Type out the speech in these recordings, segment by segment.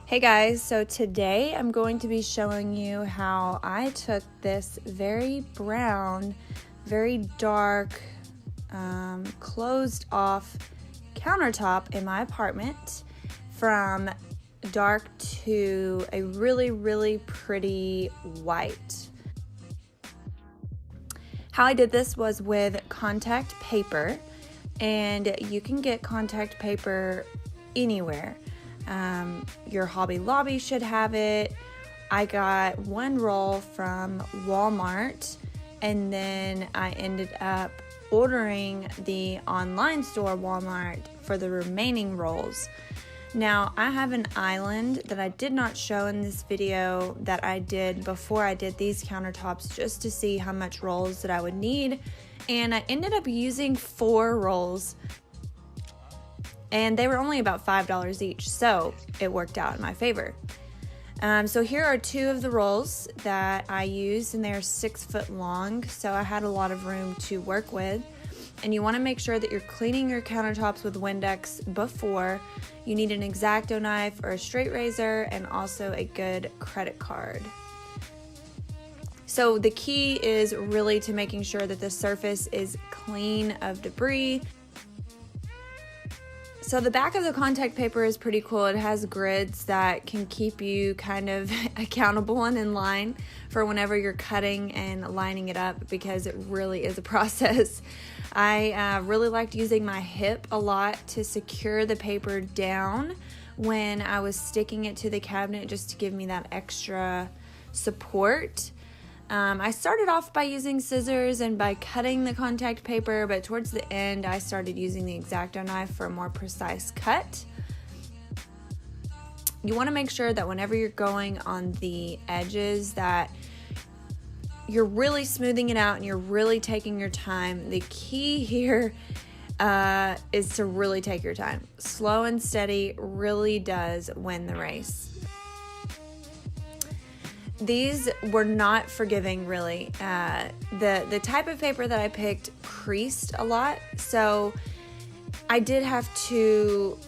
Hey guys, so today I'm going to be showing you how I took this very brown, very dark, closed off countertop in my apartment from dark to a really pretty white. How I did this was with contact paper, and you can get contact paper anywhere. Your Hobby Lobby should have it. I got one roll from Walmart, and then I ended up ordering the online store Walmart for the remaining rolls. Now, I have an island that I did not show in this video that I did before I did these countertops, just to see how much rolls that I would need, and I ended up using 4 rolls. And they were only about $5 each, so it worked out in my favor. So here are 2 of the rolls that I used, and they're 6 foot long, so I had a lot of room to work with. And you want to make sure that you're cleaning your countertops with Windex before. You need an X-Acto knife or a straight razor, and also a good credit card. So the key is really to making sure that the surface is clean of debris. So the back of the contact paper is pretty cool. It has grids that can keep you kind of accountable and in line for whenever you're cutting and lining it up, because it really is a process. I really liked using my hip a lot to secure the paper down when I was sticking it to the cabinet, just to give me that extra support. I started off by using scissors and by cutting the contact paper, but towards the end I started using the X-Acto knife for a more precise cut. You want to make sure that whenever you're going on the edges that you're really smoothing it out and you're really taking your time. The key here is to really take your time. Slow and steady really does win the race. These were not forgiving, really. The type of paper that I picked creased a lot, so I did have to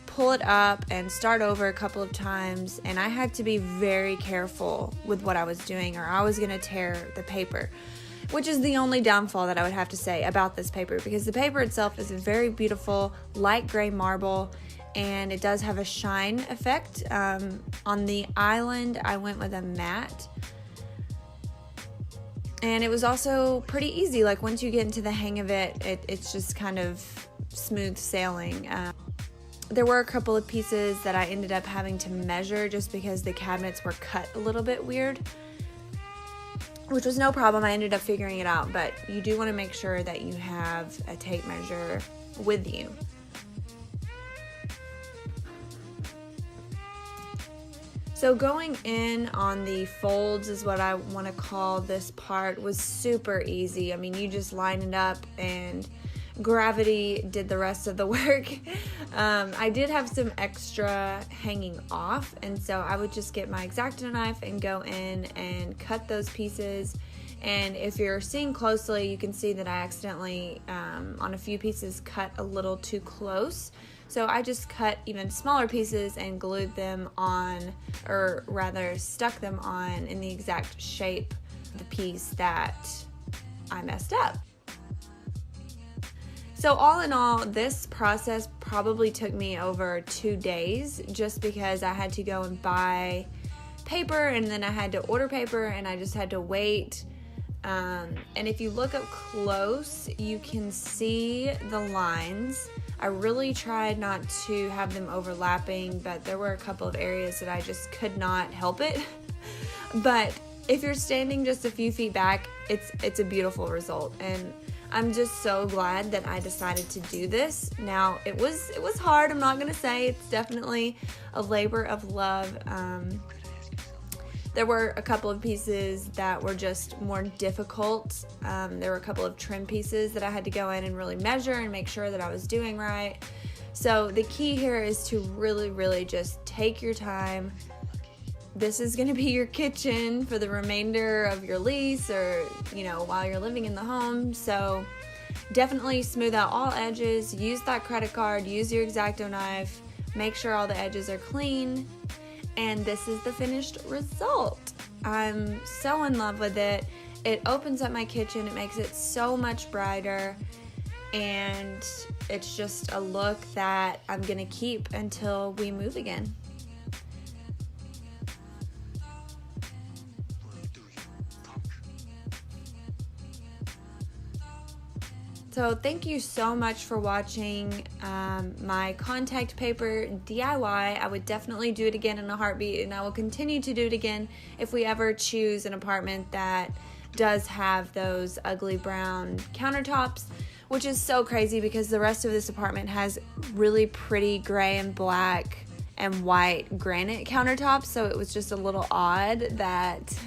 pull it up and start over a couple of times, and I had to be very careful with what I was doing, or I was going to tear the paper, which is the only downfall that I would have to say about this paper, because the paper itself is a very beautiful light gray marble, and it does have a shine effect. On the island, I went with a matte, and it was also pretty easy. Like, once you get into the hang of it, it's just kind of smooth sailing. There were a couple of pieces that I ended up having to measure just because the cabinets were cut a little bit weird, which was no problem. I ended up figuring it out, but you do want to make sure that you have a tape measure with you. So going in on the folds is what I want to call this part, was super easy. I mean, you just line it up and gravity did the rest of the work. I did have some extra hanging off, and so I would just get my X-Acto knife and go in and cut those pieces. And if you're seeing closely, you can see that I accidentally, on a few pieces, cut a little too close. So I just cut even smaller pieces and glued them on, or rather stuck them on in the exact shape of the piece that I messed up. So all in all, this process probably took me over 2 days, just because I had to go and buy paper, and then I had to order paper, and I just had to wait. And if you look up close, you can see the lines. I really tried not to have them overlapping, but there were a couple of areas that I just could not help it. But if you're standing just a few feet back, it's a beautiful result, and I'm just so glad that I decided to do this. Now, it was hard, I'm not gonna say. It's definitely a labor of love. There were a couple of pieces that were just more difficult. There were a couple of trim pieces that I had to go in and really measure and make sure that I was doing right. So the key here is to really just take your time. This is going to be your kitchen for the remainder of your lease, or, while you're living in the home. So definitely smooth out all edges, use that credit card, use your X-Acto knife, make sure all the edges are clean, and this is the finished result. I'm so in love with it. It opens up my kitchen, it makes it so much brighter, and it's just a look that I'm gonna keep until we move again. So thank you so much for watching my contact paper DIY. I would definitely do it again in a heartbeat, and I will continue to do it again if we ever choose an apartment that does have those ugly brown countertops, which is so crazy because the rest of this apartment has really pretty gray and black and white granite countertops, so it was just a little odd that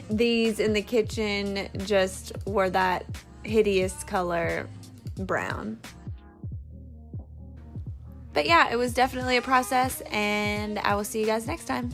these in the kitchen just were that hideous color brown. But yeah, it was definitely a process, and I will see you guys next time.